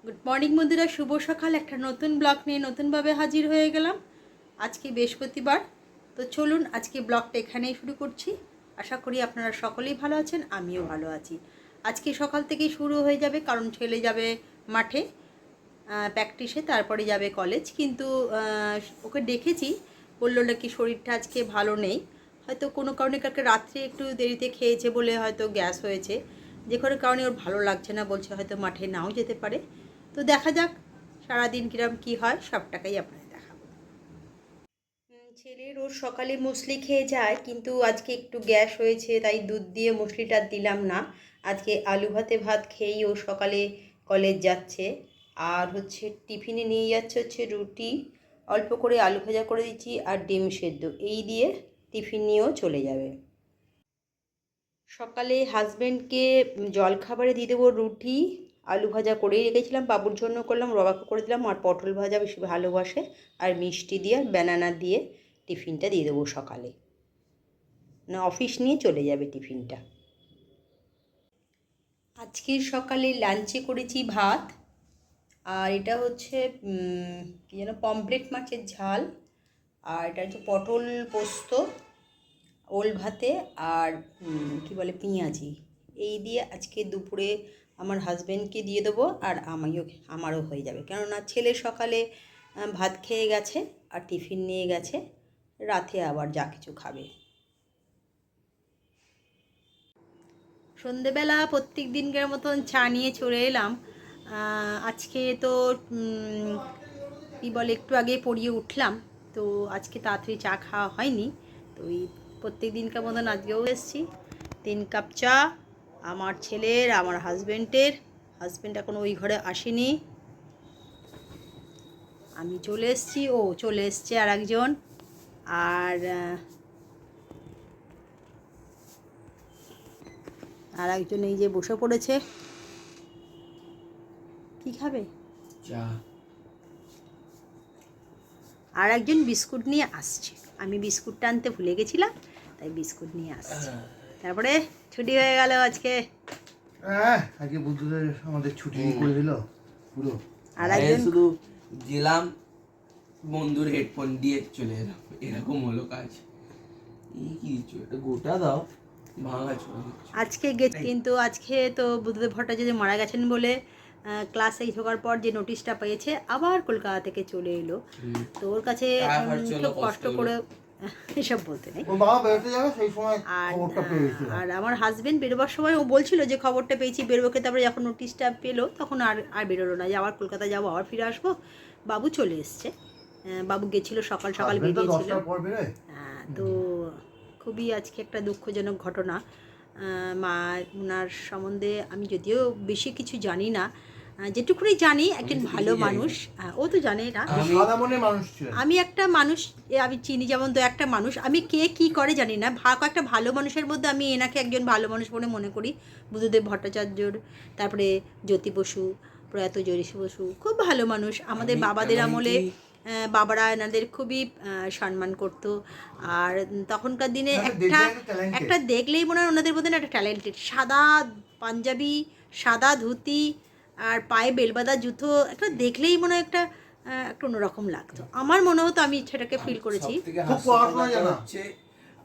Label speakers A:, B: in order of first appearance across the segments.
A: Good morning বন্ধুরা, শুভ সকাল। একটা নতুন ব্লগ নিয়ে নতুনভাবে হাজির হয়ে গেলাম। আজকে বৃহস্পতিবার, তো চলুন আজকে ব্লগটা এখানেই শুরু করছি। আশা করি আপনারা সকলেই ভালো আছেন, আমিও ভালো আছি। আজকে সকাল থেকেই শুরু হয়ে যাবে, কারণ ছেলে যাবে মাঠে প্র্যাকটিসে, তারপরে যাবে কলেজ। কিন্তু ওকে দেখেছি, বললো নাকি শরীরটা আজকে ভালো নেই। হয়তো কোনো কারণে কালকে রাত্রে একটু দেরিতে খেয়েছে বলে হয়তো গ্যাস হয়েছে। যে কোনো কারণে ওর ভালো লাগছে না, বলছে হয়তো মাঠে নাও যেতে পারে। তো দেখা যাক সারাদিন কিরম কী হয়, সবটাকেই আপনাদের দেখাবো। ছেলে রোজ সকালে মুসলি খেয়ে যায়, কিন্তু আজকে একটু গ্যাস হয়েছে, তাই দুধ দিয়ে মুসলিটা দিলাম না। আজকে আলু ভাতে ভাত খেয়েই ও সকালে কলেজ যাচ্ছে। আর হচ্ছে টিফিনে নিয়ে যাচ্ছে হচ্ছে রুটি, অল্প করে আলু ভাজা করে দিচ্ছি, আর ডিম সেদ্ধ, এই দিয়ে টিফিন নিয়েও চলে যাবে। সকালে হাজব্যান্ডকে জলখাবারে দিয়ে দেবো রুটি, আলু ভাজা করেই রেখেছিলাম, বাবুর জন্য করলাম, রবাকে করে দিলাম, আর পটল ভাজা বেশি ভালোবাসে, আর মিষ্টি দিয়ে আর ব্যানানা দিয়ে টিফিনটা দিয়ে দেবো সকালে। না, অফিস নিয়ে চলে যাবে টিফিনটা। আজকের সকালে লাঞ্চে করেছি ভাত, আর এটা হচ্ছে কী যেন পমফ্রেট মাছের ঝাল, আর এটা হচ্ছে পটল পোস্ত, ওল ভাতে, আর কি বলে পেঁয়াজি, এই দিয়ে আজকে দুপুরে আমার হাজব্যান্ডকে দিয়ে দেবো, আর আমারও হয়ে যাবে। কেননা ছেলে সকালে ভাত খেয়ে গেছে আর টিফিন নিয়ে গেছে, রাতে আবার যা কিছু খাবে। সন্ধেবেলা প্রত্যেক দিনকার মতন চা নিয়ে চলে এলাম। আজকে তো কী বলে, একটু আগে পড়িয়ে উঠলাম, তো আজকে তাড়াতাড়ি চা খাওয়া হয়নি। তো ওই প্রত্যেক দিনকার মতন আজকেও এসেছি। 3 কাপ চা, আমার ছেলের, আমার হাজব্যান্ডের। হাজব্যান্ড এখন ওই ঘরে আসেনি, আমি চলে এসেছি, ও চলে এসছে আর একজন। আর একজন এই যে বসে পড়েছে। কি খাবে?
B: চা।
A: আর একজন বিস্কুট নিয়ে আসছে, আমি বিস্কুটটা আনতে ভুলে গেছিলাম, তাই বিস্কুট নিয়ে আসছে। তারপরে ছুটি হয়ে গেল আজকে।
C: আজকে বুদ্ধদের আমাদের ছুটি করে দিল পুরো।
A: আর একজন
B: শুধু গেলাম, বন্ধুর হেডফোন দিয়ে চলে এলাম, এরকম হলো কাজ। এই কি এটা গোটা দাও, ভাঙা চলে
A: আজকে কিন্তু আজকে তো বুদ্ধদেব ভট্টাচার্য মারা গেছেন বলে ক্লাসে ঢোকার পর যে নোটিশটা পেয়েছে, আবার কলকাতা থেকে চলে এলো। তো ওর কাছে খুব কষ্ট করে এসব বলতে নেই। আর আমার হাজবেন্ড বেরোবার সময় ও বলছিল যে খবরটা পেয়েছি, বেরোকে। তারপরে যখন নোটিশটা পেলো তখন আর বেরোলো না, যে আবার কলকাতা যাবো, আবার ফিরে আসবো। বাবু চলে এসছে, বাবু গেছিলো সকাল সকাল বেরিয়েছিল। তো খুবই আজকে একটা দুঃখজনক ঘটনা। মা ওনার সম্বন্ধে আমি যদিও বেশি কিছু জানি না, যেটুকুনি জানি একজন ভালো মানুষ। ও তো জানে না, আমি একটা মানুষ, আমি চিনি যেমন তো একটা মানুষ, আমি কে কী করে জানি না, একটা ভালো মানুষের মধ্যে আমি এনাকে একজন ভালো মানুষ বলে মনে করি। বুদ্ধদেব ভট্টাচার্যর, তারপরে জ্যোতি বসু, প্রয়াত জ্যোতি বসু খুব ভালো মানুষ। আমাদের বাবাদের আমলে বাবারা এনাদের খুবই সম্মান করতো। আর তখনকার দিনে একটা দেখলেই মনে হয় ওনাদের মধ্যে একটা ট্যালেন্টেড, সাদা পাঞ্জাবি, সাদা ধুতি, আর পায়ে বেলবাদা জুতো, একটা দেখলেই মনে হয় একটা অন্যরকম লাগতো। আমার মনে হতো, আমি সেটাকে ফিল করেছি।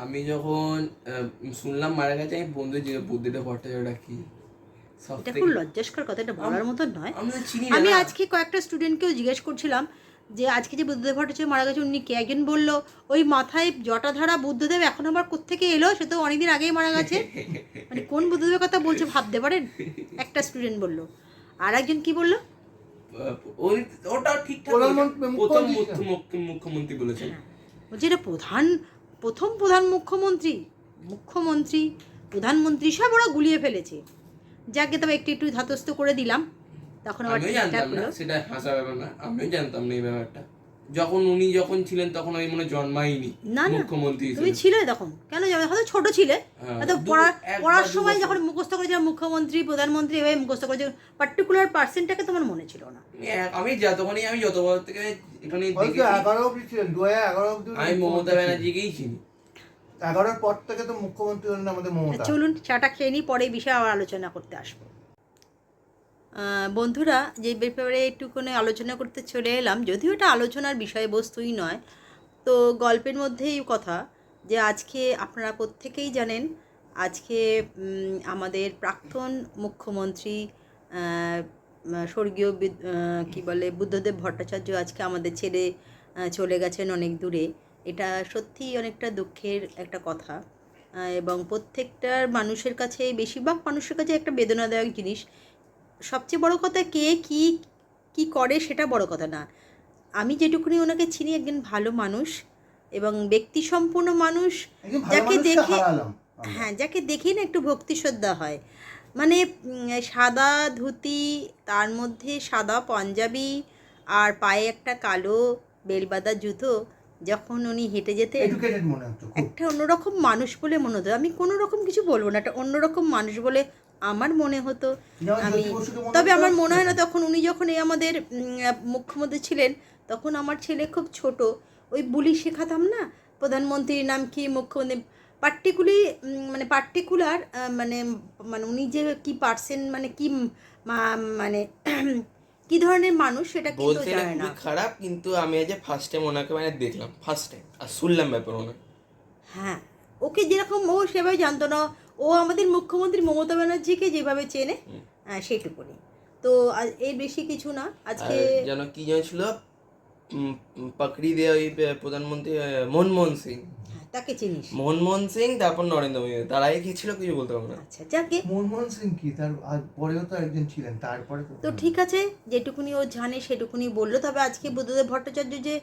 B: আমি যখন শুনলাম মারা গেছে, আমি বন্ধু যে বুদ্ধদেব ভট্টাচার্যটা কি,
A: এটা খুব লজ্জাস্কর কথা, এটা বলার মতন নয়। আমি আজকে কয়েকটা স্টুডেন্টকেও জিজ্ঞেস করছিলাম যে আজকে যে বুদ্ধদেব ভট্টাচার্য মারা গেছে উনি কে। একজন বললো ওই মাথায় জটাধারা বুদ্ধদেব এখন আবার কোত্থেকে এলো, সে তো অনেকদিন আগেই মারা গেছে। মানে কোন বুদ্ধদেবের কথা বলছে ভাবতে পারেন, একটা স্টুডেন্ট বললো। আর একজন কি বললো,
B: ওটা ঠিকঠাক প্রথম মুখ্যমন্ত্রী বলেছেন,
A: বলছে এটা প্রধান মুখ্যমন্ত্রী প্রধানমন্ত্রী সব ওরা গুলিয়ে ফেলেছে। যাকে তবে একটু একটু ধাতস্থ করে দিলাম, তখন আবার ঠিকঠাক হলো।
B: সেটা হাসা ব্যাপার না, আমিও জানতাম না এই ব্যাপারটা। যখন ছিলেন তখন আমি মনে জন্মাইনি মুখ্যমন্ত্রী হিসেবে।
A: তুমি ছিলে তখন? কেন যাবে, হয়তো ছোট ছিলে, হয়তো পড়ার সময় যখন মুখস্থ করেছিলাম মুখ্যমন্ত্রী প্রধানমন্ত্রী এভাবে মুখস্থ করেছে, পার্টিকুলার পার্সেন্টটাকে তোমার মনে ছিল না।
B: আমি যত বছর থেকে এখানে আমি মমতা ব্যানার্জিকেই চিনি।
C: 11 পর থেকে তো মুখ্যমন্ত্রী হলেন আমাদের মমতা।
A: চলুন চাটা খেয়ে নিই, পরে এই বিষয়ে আবার আলোচনা করতে আসবো। বন্ধুরা, যে ব্যাপারে একটুখানি আলোচনা করতে চলে এলাম, যদিও এটা আলোচনার বিষয়বস্তুই নয়, তো গল্পের মধ্যেই কথা, যে আজকে আপনারা প্রত্যেকেই জানেন আজকে আমাদের প্রাক্তন মুখ্যমন্ত্রী স্বর্গীয় কী বলে বুদ্ধদেব ভট্টাচার্য আজকে আমাদের ছেড়ে চলে গেছেন অনেক দূরে। এটা সত্যিই অনেকটা দুঃখের একটা কথা, এবং প্রত্যেকটার মানুষের কাছে, বেশিরভাগ মানুষের কাছে একটা বেদনাদায়ক জিনিস। সবচেয়ে বড় কথা, কে কী কী করে সেটা বড় কথা না। আমি যেটুকুনি ওনাকে চিনি, একজন ভালো মানুষ এবং ব্যক্তিসম্পন্ন মানুষ,
C: একজন ভালো
A: যাকে
C: মানুষকে
A: দেখে,
C: হারালাম আমরা।
A: হ্যাঁ, যাকে দেখেই না একটু ভক্তি শ্রদ্ধা হয়। মানে সাদা ধুতি, তার মধ্যে সাদা পাঞ্জাবি, আর পায়ে একটা কালো বেলবাদা জুতো, যখন উনি হেঁটে যেতেন,
C: এডুকেটেড মনে হতো খুব।
A: একটা অন্যরকম মানুষ বলে মনে হতো। আমি কোনো রকম কিছু বলবো না, একটা অন্যরকম মানুষ বলে আমার মনে হতো।
C: যেমন
A: আমি,
C: জ্যোতি বসুকে মনে
A: তবে
C: হতো,
A: আমার মনে হয় না তখন উনি যখন এই আমাদের মুখ্যমন্ত্রী ছিলেন, তখন আমার ছেলে খুব ছোট। ওই বুলি শেখাতাম না, প্রধানমন্ত্রীর নাম কি, মুখ্যমন্ত্রী মানে পার্টিকুলার, মানে মানে উনি যে কি পার্সেন্ট, মানে কি মানে কি ধরনের মানুষ সেটা কিন্তু
B: বলতে
A: জানে না।
B: খুবই খারাপ, কিন্তু আমি আজ ফার্স্ট টাইম ওনাকে মানে দেখলাম, ফার্স্ট টাইম, আর শুনলাম ব্যাপার ওনার।
A: হ্যাঁ, ওকে যেরকম ও সেভাবে জানতো না। ও আমাদের মুখ্যমন্ত্রী মমতা ব্যানার্জিকে যেভাবে চেনে, সেইটুকুনি। তো এর বেশি কিছু না আজকে।
B: আর যেন কি যেন ছিল, পাকড়ি দিয়ে ওই প্রধানমন্ত্রী মনমোহন সিং,
A: হ্যাঁ, তাকে চিনিস?
B: মনমোহন সিং, তারপর নরেন্দ্র মোদী, তার আগে কি ছিল কিছু বলতে পারবো না।
A: আচ্ছা, যাকে।
C: মনমোহন সিং কি তার পরেও তো একজন ছিলেন, তারপরে
A: তো ঠিক আছে, যেটুকুনি ও জানে সেটুকুনি বললো। তবে আজকে বুদ্ধদেব ভট্টাচার্য যে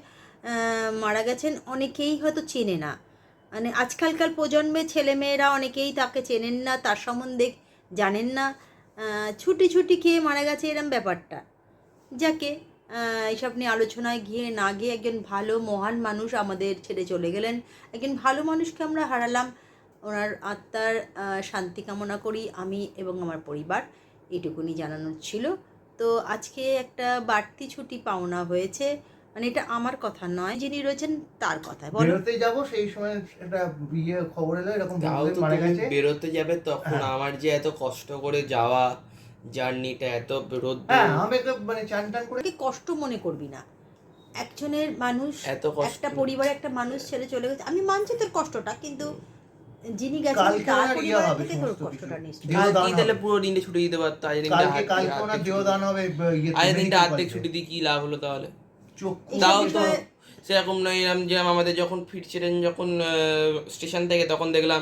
A: মারা গেছেন, অনেকেই হয়তো চেনে না। মানে আজকালকার প্রজন্মের ছেলেমেয়েরা অনেকেই তাকে চেনেন না, তার সম্বন্ধে জানেন না। ছুটি ছুটি খেয়ে মারা গেছে এরম ব্যাপারটা। যাকে এইসব নিয়ে আলোচনায় গিয়ে না গিয়ে, একজন ভালো মহান মানুষ আমাদের ছেড়ে চলে গেলেন। একজন ভালো মানুষকে আমরা হারালাম। ওনার আত্মার শান্তি কামনা করি আমি এবং আমার পরিবার, এটুকুনি জানানোর ছিল। তো আজকে একটা বাড়তি ছুটি পাওনা হয়েছে, মানে এটা আমার কথা নয়, যিনি রয়েছেন তার কথা। বলো।
C: বেরোতে যাব সেই সময় একটা খবর এলো এরকম
B: তাও
C: বুদ্ধদেব
B: তো
C: মারা
B: তুমি
C: গেছে।
B: বেরোতে যাবে তখন,
C: হ্যাঁ।
B: আমার যে এত কষ্ট করে যাওয়া জার্নিটা, এত রোদ্দুর,
C: হ্যাঁ, আমি তো মানে চান টান করে।
A: ওকে কষ্ট মনে করবি না। একজনের মানুষ,
B: এত কষ্ট।
A: একটা পরিবারে একটা মানুষ ছেড়ে চলে গেছে। আমি মানছি তোর কষ্টটা, কিন্তু যিনি গেছেন
C: কালকে
A: তার
C: ওনার
A: পরিবার
C: হবে
A: থেকে তোর
C: সমস্ত
A: কষ্টটা
C: কিছু।
A: নিশ্চয়ই।
C: দেহদান
B: কালকেই তাহলে
C: হবে।
B: পুরো দিনটা ছুটি দিতে পারতো, আজ দিনটা
C: কালকে ওনার দেহদান হবে
B: আজ দিনটা
C: medical
B: অর্ধেক
C: college-এ।
B: ছুটি দিয়ে কি লাভ হলো তাহলে?
C: চক্ষু
A: এইসব
B: তাও তো
A: বিষয়ে
B: সেরকম নয়, এরম যে আমাদের যখন ফিরছিলেন যখন স্টেশন থেকে, তখন দেখলাম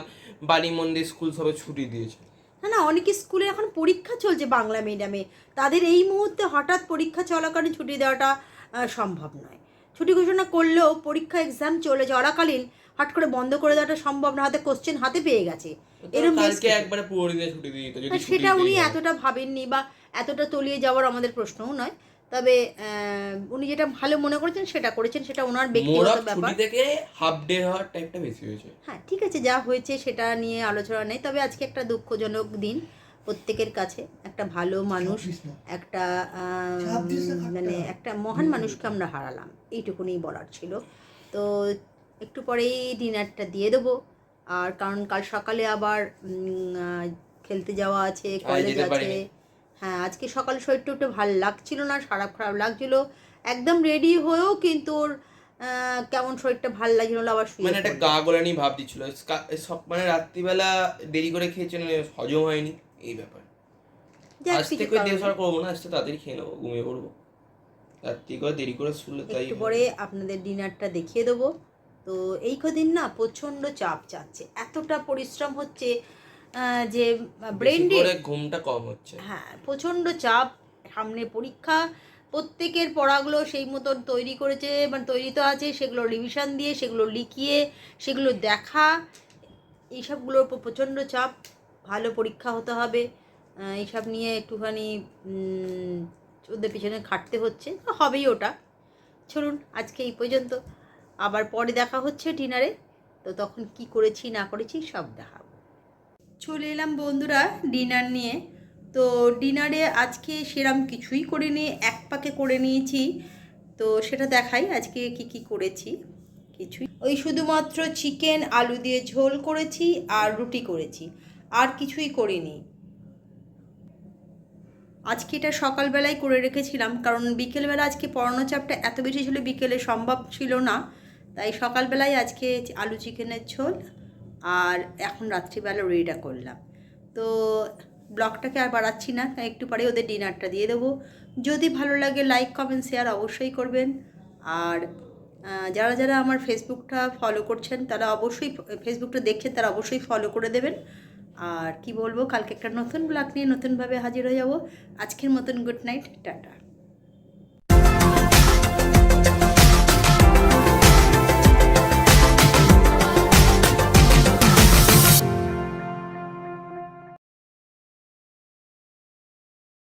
B: বালি মন্দির স্কুল সবে ছুটি দিয়েছে।
A: না না, অনেক স্কুলে এখন পরীক্ষা চলছে বাংলা মিডিয়ামে, তাদের এই মুহূর্তে হঠাৎ পরীক্ষা চলাকালীন ছুটি দেওয়াটা সম্ভব নয়। ছুটি ঘোষণা করলেও পরীক্ষা এক্সাম চলে চলাকালীন হট করে বন্ধ করে দেওয়াটা সম্ভব না, হাতে কোশ্চেন হাতে পেয়ে গেছে।
B: তো
A: এরকম বেশ
B: কালকে
A: কিছু।
B: একবারে পুরো দিনে ছুটি দিয়ে দিত, যদি ছুটি
A: সেটা উনি
B: দিতেই হয়।
A: এতটা ভাবেননি, বা এতটা তলিয়ে যাওয়ার আমাদের প্রশ্নও নয়। তবে উনি যেটা ভালো মনে করেছেন সেটা করেছেন, সেটা ওনার ব্যক্তিগত
B: মোরাক
A: ব্যাপার।
B: ছুটি থেকে হাফ ডে হওয়ার টাইপটা বেশি হয়েছে।
A: হ্যাঁ, ঠিক আছে, যা হয়েছে সেটা নিয়ে আলোচনা নেই। তবে আজকে একটা দুঃখজনক দিন প্রত্যেকের কাছে। একটা ভালো মানুষ, একটা মানে একটা মহান মানুষকে আমরা হারালাম, এইটুকুনি বলার ছিল। তো একটু পরেই ডিনারটা দিয়ে দেবো। আর কারণ কাল সকালে আবার খেলতে যাওয়া আছে, কলেজ
B: যেতে
A: আছে।
B: পারিনি।
A: হ্যাঁ, আজকে সকাল শরীরটা একটু ভালো লাগছিল না, খারাপ লাগছিল। একদম রেডি হয়েও কিন্তু ওর কেমন শরীরটা ভাল লাগছিল না, আবার শুয়ে
B: মানে একটা
A: পড়লো।
B: গা গোলানি ভাব দিচ্ছিল, সব মানে রাত্রিবেলা দেরি করে খেয়েছেন, হজম হয়নি, এই ব্যাপার।
A: যাক,
B: আজ
A: কিছু
B: থেকে
A: কারণ
B: দেরি
A: নেই।
B: করবো না, আজকে তাড়াতাড়ি খেয়ে নেবো, ঘুমিয়ে পড়বো। রাত্রি করে দেরি করে শুলে তাই
A: একটু পরে আপনাদের ডিনারটা দেখিয়ে দেবো। তো এই কদিন না প্রচণ্ড চাপ যাচ্ছে, এতটা পরিশ্রম হচ্ছে যে ব্রেন
B: বেশি
A: ডেড।
B: করে ঘুমটা কম হচ্ছে।
A: হ্যাঁ, প্রচণ্ড চাপ, সামনে পরীক্ষা। প্রত্যেকের পড়াগুলো সেই মতন তৈরি করেছে, মানে তৈরি তো আছে, সেগুলো রিভিশন দিয়ে, সেগুলো লিখিয়ে, সেগুলো দেখা, এইসবগুলোর উপর প্রচণ্ড চাপ। ভালো পরীক্ষা হতে হবে, এইসব নিয়ে একটুখানি ওদের পিছনে খাটতে হচ্ছে, তো হবেই ওটা। চলুন আজকে এই পর্যন্ত, আবার পরে দেখা হচ্ছে ডিনারে। তো তখন কি করেছি না করেছি সব দেখাবো। চলে এলাম বন্ধুরা ডিনার নিয়ে। তো ডিনারে আজকে সেরম কিছুই করিনি, এক পাকে করে নিয়েছি। তো সেটা দেখাই আজকে কি কি করেছি। কিছুই, ওই শুধুমাত্র চিকেন আলু দিয়ে ঝোল করেছি আর রুটি করেছি, আর কিছুই করিনি। আজকে এটা সকালবেলায় করে রেখেছিলাম, কারণ বিকেলবেলা আজকে পড়ানো চাপটা এত বেশি ছিল, বিকেলে সম্ভব ছিল না, তাই সকালবেলায় আজকে আলু চিকেনের ঝোল আর এখন রাত্রিবেলা রেডিটা করলাম। তো ব্লগটাকে আর বাড়াচ্ছি না, একটু পরে ওদের ডিনারটা দিয়ে দেবো। যদি ভালো লাগে লাইক কমেন্ট শেয়ার অবশ্যই করবেন। আর যারা যারা আমার ফেসবুকটা ফলো করছেন তারা অবশ্যই, ফেসবুকটা দেখছেন তারা অবশ্যই ফলো করে দেবেন। আর কি বলবো, কালকে একটা নতুন ব্লগ নিয়ে নতুনভাবে হাজির হয়ে যাব। আজকের মতন গুড নাইট, টাটা।